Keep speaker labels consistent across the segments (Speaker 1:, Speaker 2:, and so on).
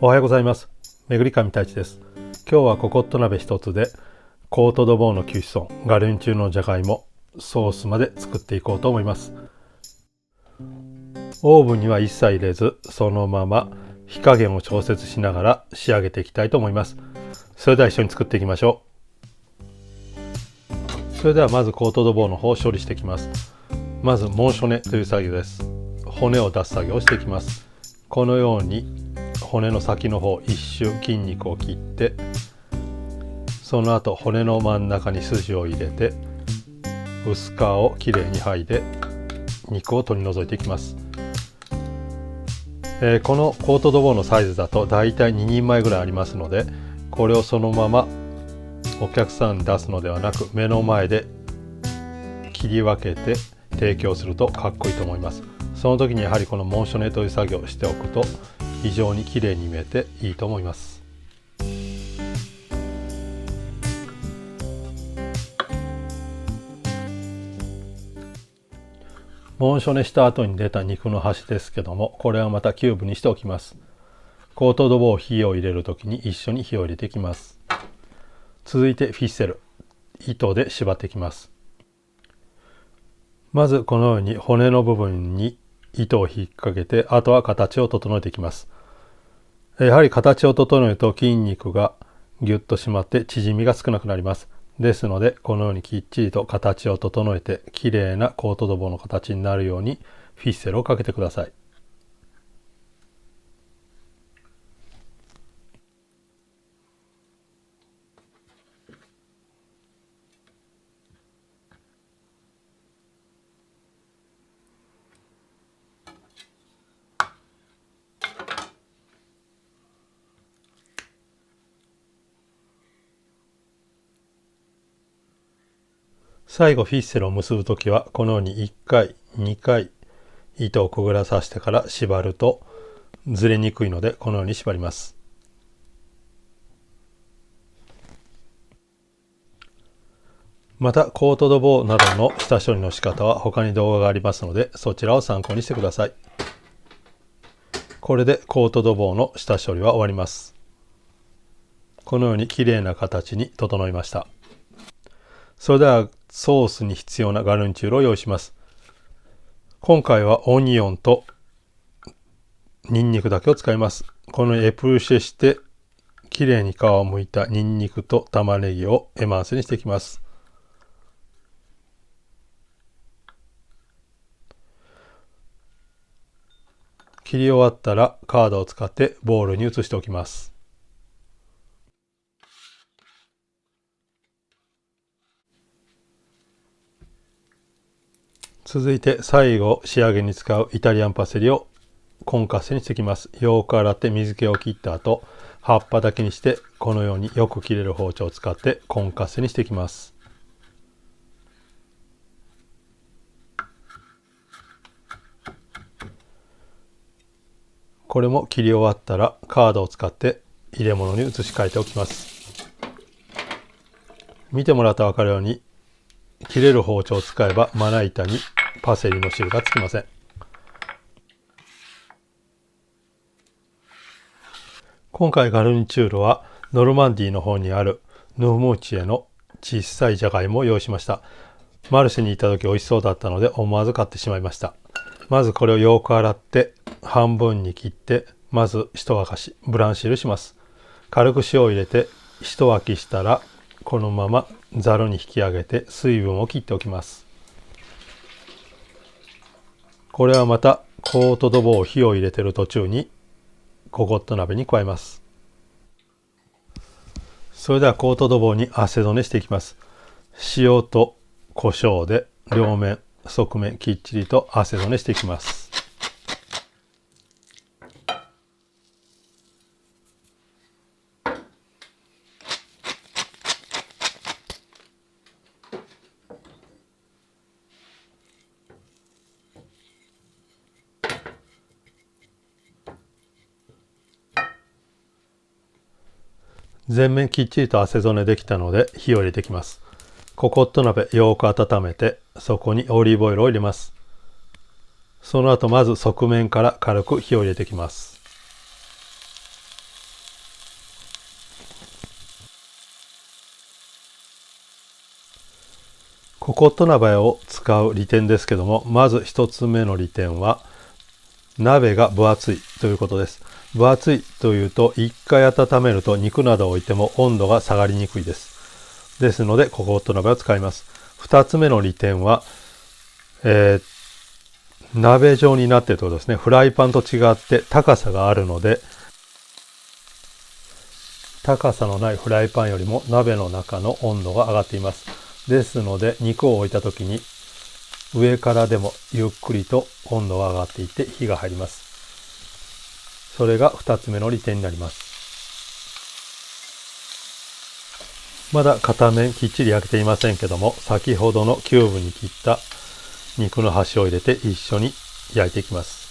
Speaker 1: おはようございます。めぐりかみたいちです。今日はココット鍋一つでコートドボーのキュッソン、ガルニチューのじゃがいも、ソースまで作っていこうと思います。オーブンには一切入れず、そのまま火加減を調節しながら仕上げていきたいと思います。それでは一緒に作っていきましょう。それではまずコートドボーの方を処理していきます。まずモンショネという作業です。骨を出す作業をしていきます。このように骨の先の方一周筋肉を切って、その後骨の真ん中に筋を入れて薄皮をきれいに剥いで肉を取り除いていきます。このコートドボーのサイズだとだいたい2人前ぐらいありますので、これをそのままお客さんに出すのではなく、目の前で切り分けて提供するとかっこいいと思います。その時にやはりこのモンショネという作業をしておくと非常に綺麗に見えていいと思います。モンショネした後に出た肉の端ですけども、これはまたキューブにしておきます。コートドボー火を入れる時に一緒に火を入れていきます。続いてフィッセル、糸で縛っていきます。まずこのように骨の部分に糸を引っ掛けて、あとは形を整えていきます。やはり形を整えると筋肉がギュッと締まって縮みが少なくなります。ですのでこのようにきっちりと形を整えてきれいなコートドボーの形になるようにフィッセルをかけてください。最後フィッセルを結ぶときはこのように1回2回糸をくぐらさせてから縛るとずれにくいので、このように縛ります。またコートドボーなどの下処理の仕方は他に動画がありますので、そちらを参考にしてください。これでコートドボーの下処理は終わります。このように綺麗な形に整いました。それではソースに必要なガルニチュールを用意します。今回はオニオンとニンニクだけを使います。このエプルシェしてきれいに皮を剥いたニンニクと玉ねぎをエマンスにしていきます。切り終わったらカードを使ってボウルに移しておきます。続いて最後仕上げに使うイタリアンパセリをコンカッセにしていきます。よく洗って水気を切った後、葉っぱだけにしてこのようによく切れる包丁を使ってコンカッセにしていきます。これも切り終わったらカードを使って入れ物に移し替えておきます。見てもらったら分かるように切れる包丁を使えばまな板にパセリの汁がつきません。今回ガルニチュールはノルマンディーの方にあるヌフムーチエの小さいじゃがいもを用意しました。マルシェに行った時美味しそうだったので思わず買ってしまいました。まずこれをよく洗って半分に切って、まず一沸かしブランシールします。軽く塩を入れて一沸きしたらこのままざるに引き上げて水分を切っておきます。これはまたコートドボー火を入れている途中にココット鍋に加えます。それではコートドボーに汗止めしていきます。塩と胡椒で両面側面きっちりと汗止めしていきます。全面きっちりと汗染めできたので火を入れていきます。ココット鍋よく温めて、そこにオリーブオイルを入れます。その後まず側面から軽く火を入れていきます。ココット鍋を使う利点ですけども、まず一つ目の利点は鍋が分厚いということです。分厚いというと、一回温めると肉などを置いても温度が下がりにくいです。ですのでココット鍋を使います。二つ目の利点は、鍋状になっているということですね。フライパンと違って高さがあるので、高さのないフライパンよりも鍋の中の温度が上がっています。ですので肉を置いた時に上からでもゆっくりと温度が上がっていって火が入ります。それが2つ目の利点になります。まだ片面きっちり焼けていませんけども、先ほどのキューブに切った肉の端を入れて一緒に焼いていきます。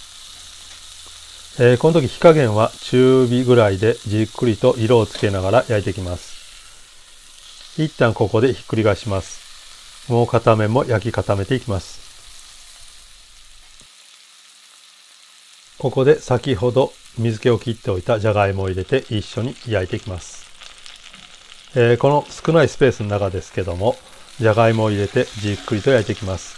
Speaker 1: この時火加減は中火ぐらいでじっくりと色をつけながら焼いていきます。一旦ここでひっくり返します。もう片面も焼き固めていきます。ここで先ほど水気を切っておいたじゃがいもを入れて一緒に焼いていきます。この少ないスペースの中ですけども、じゃがいもを入れてじっくりと焼いていきます。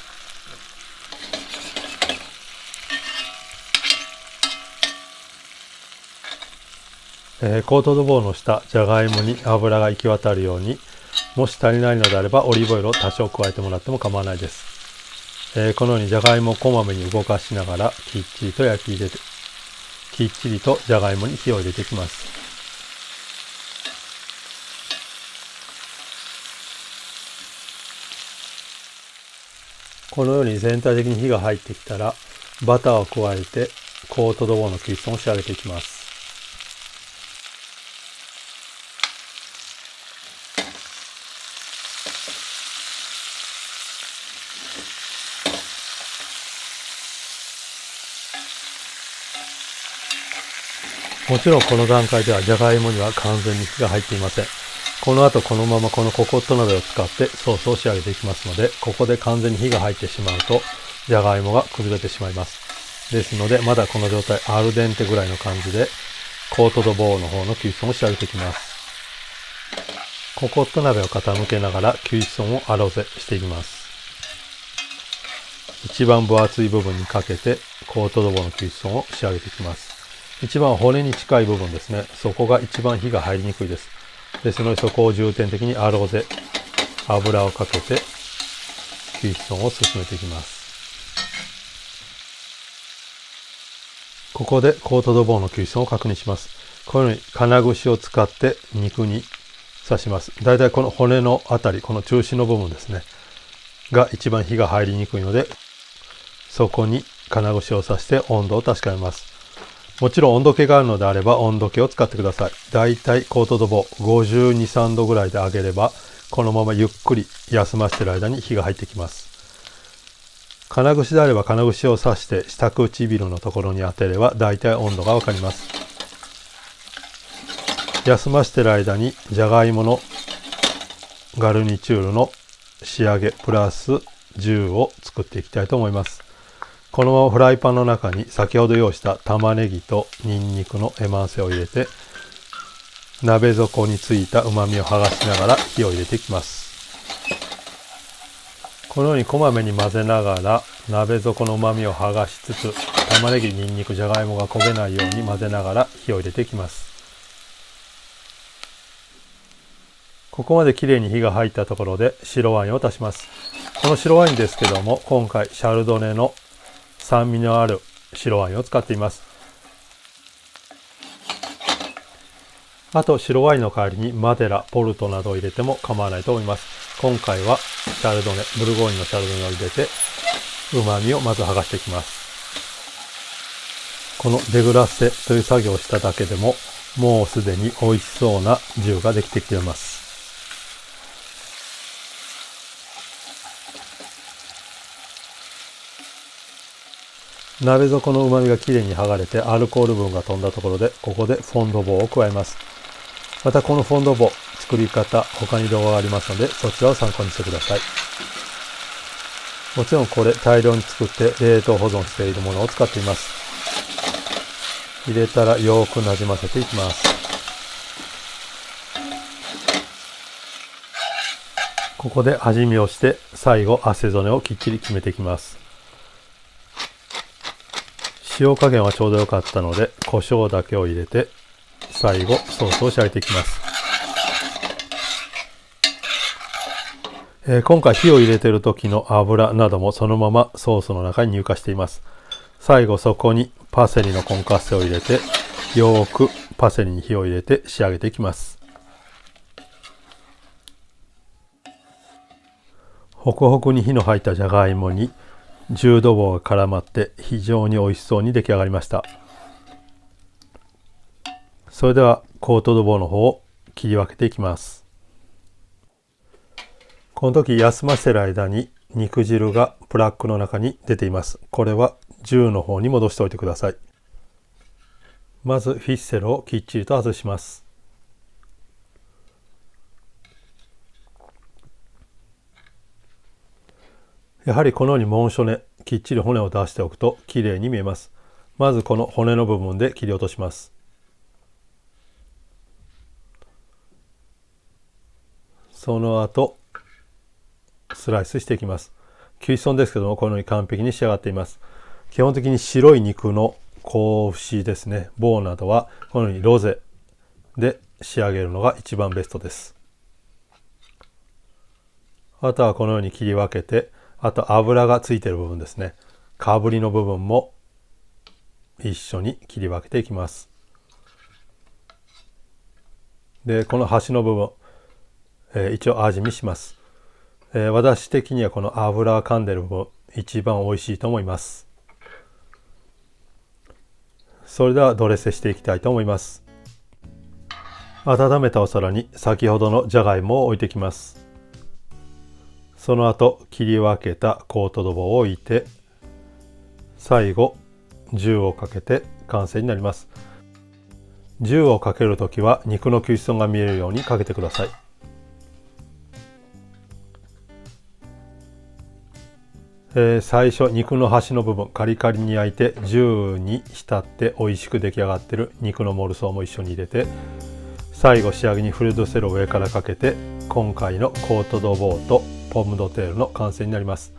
Speaker 1: コートドボーの下、じゃがいもに油が行き渡るように、もし足りないのであればオリーブオイルを多少加えてもらっても構わないです。このようにじゃがいもをこまめに動かしながらきっちりと焼き入れて、きっちりとじゃがいもに火を入れていきます。このように全体的に火が入ってきたら、バターを加えてコートドボーのキッソンを仕上げていきます。もちろんこの段階ではじゃがいもには完全に火が入っていません。この後このままこのココット鍋を使ってソースを仕上げていきますので、ここで完全に火が入ってしまうとじゃがいもが崩れてしまいます。ですのでまだこの状態アルデンテぐらいの感じでコートドボーの方のキュイソンを仕上げていきます。ココット鍋を傾けながらキュイソンをアロゼしていきます。一番分厚い部分にかけてコートドボーのキュイソンを仕上げていきます。一番骨に近い部分ですね。そこが一番火が入りにくいです。ですのでそこを重点的にアロゼ、油をかけてキュイソンを進めていきます。ここでコートドボーのキュイソンを確認します。このように金串を使って肉に刺します。だいたいこの骨のあたり、この中心の部分ですねが一番火が入りにくいので、そこに金串を刺して温度を確かめます。もちろん温度計があるのであれば温度計を使ってください。だいたいコートドボー52、3度ぐらいで揚げれば、このままゆっくり休ませている間に火が入ってきます。金串であれば金串を刺して下唇のところに当てればだいたい温度がわかります。休ませている間にじゃがいものガルニチュールの仕上げプラス10を作っていきたいと思います。このままフライパンの中に先ほど用意した玉ねぎとニンニクのエマンセを入れて、鍋底についた旨味を剥がしながら火を入れていきます。このようにこまめに混ぜながら鍋底の旨味を剥がしつつ、玉ねぎ、ニンニク、じゃがいもが焦げないように混ぜながら火を入れていきます。ここまできれいに火が入ったところで白ワインを足します。この白ワインですけども、今回シャルドネの酸味のある白ワインを使っています。あと白ワインの代わりにマデラ、ポルトなどを入れても構わないと思います。今回はシャルドネ、ブルゴーニュのシャルドネを入れて旨味をまず剥がしていきます。このデグラッセという作業をしただけでももうすでに美味しそうなジューができてきています。鍋底の旨味がきれいに剥がれてアルコール分が飛んだところで、ここでフォンドボーを加えます。またこのフォンドボー作り方他に動画がありますので、そちらを参考にしてください。もちろんこれ大量に作って冷凍保存しているものを使っています。入れたらよくなじませていきます。ここで味見をして最後汗染めをきっちり決めていきます。塩加減はちょうど良かったので胡椒だけを入れて最後ソースを仕上げていきます。今回火を入れている時の油などもそのままソースの中に乳化しています。最後そこにパセリのコンカッセを入れてよーくパセリに火を入れて仕上げていきます。ホクホクに火の入ったじゃがいもに10度棒が絡まって非常に美味しそうに出来上がりました。それではコートドボーの方を切り分けていきます。この時休ませている間に肉汁がプラックの中に出ています。これは10の方に戻しておいてください。まずフィッセルをきっちりと外します。やはりこのように紋骨、きっちり骨を出しておくときれいに見えます。まずこの骨の部分で切り落とします。その後スライスしていきます。キウイソンですけどもこのように完璧に仕上がっています。基本的に白い肉の子節ですね、棒などはこのようにロゼで仕上げるのが一番ベストです。あとはこのように切り分けて、あと油がついている部分ですね、かぶりの部分も一緒に切り分けていきます。でこの端の部分、一応味見します。私的にはこの油が噛んでいる部分一番美味しいと思います。それではドレッセしていきたいと思います。温めたお皿に先ほどのじゃがいもを置いていきます。その後切り分けたコートドボを置いて最後10をかけて完成になります。10をかけるときは肉のキウイソンが見えるようにかけてください。最初肉の端の部分カリカリに焼いて10に浸って美味しく出来上がっている肉のモルソーも一緒に入れて、最後仕上げにフルドセルを上からかけて今回のコートドボーとポムドテールの完成になります。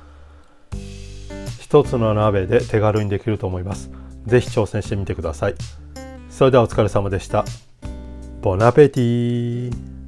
Speaker 1: 一つの鍋で手軽にできると思います。ぜひ挑戦してみてください。それではお疲れ様でした。ボナペティー。